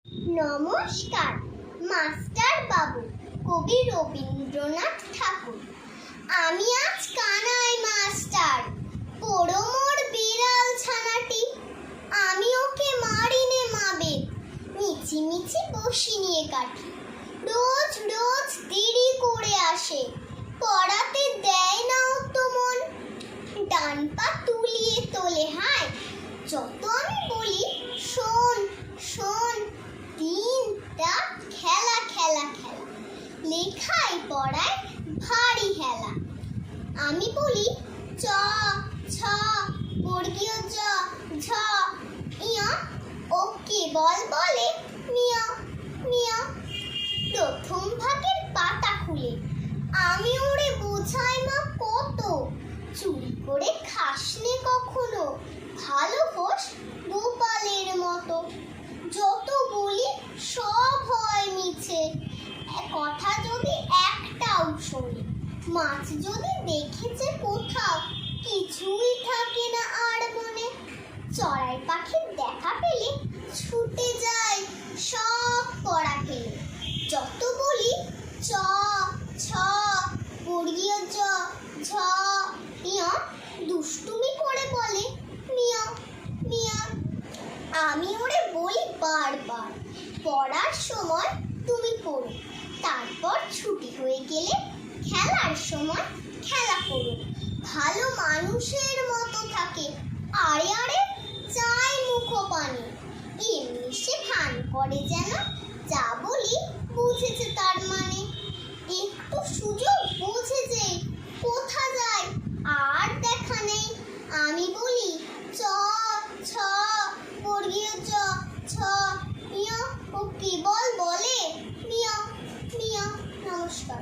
নমস্কার মাস্টার বাবু। কবি রবীন্দ্রনাথ ঠাকুর। আমি আজ কানাই মাস্টার, পড়ো মোর বিড়াল ছানাটি। আমি ওকে মারিনে মাবে, মিছি মিছি বসি নিয়ে কাটি। রোজ রোজ দেরি করে আসে, পড়াতে দেয় না অত মন। ডান পা তুলিয়ে তোলে হায়, যত আমি বলি শোন শোন। দিনটা খেলা খেলা খেলা, লেখায় পড়ায় ভারী হেলা। আমি বলি চ ছ বর্গীয় জ ঝ ইয়া, ও কেবল বলে মিয়া মিয়া। প্রথম ভাগের পাতা খুলে আমি ওরে বোঝাই মা কত, চুরি করে খাসনে কখনো, ভালো হোস গোপালের মতো। যত বলি সব হয় মিছে, কথা যদি একটাও শোনে। মাছ যদি দেখেছে কোথাও, কিছুই থাকে না আর মনে। চড়াই পাখির দেখা পেলে ছুটে যায় সব পড়া ফেলে। যত বলি চ ছ বর্গীয় জ ঝ ইয়া, দুষ্টুমি করে বলে মিয়া মিয়া। আমি ওরে বলি বারবার, পড়ার সময় তুমি পড়ো, তারপর ছুটি হয়ে গেলে খেলার সময় খেলা করো। ভালো মানুষের মতো থাকে, আরে আরে চাই মুখ পানে। এমনি সে ভান করে যেন যা বলি বুঝেছে তার মানে। একটু সুযোগ বোঝে যে কোথা যায় আর দেখা নেই। আমি বলি চ ছ বর্গীয় জ ছ ইয়া, ও কেবল বলে মিয়া মিয়া। নমস্কার।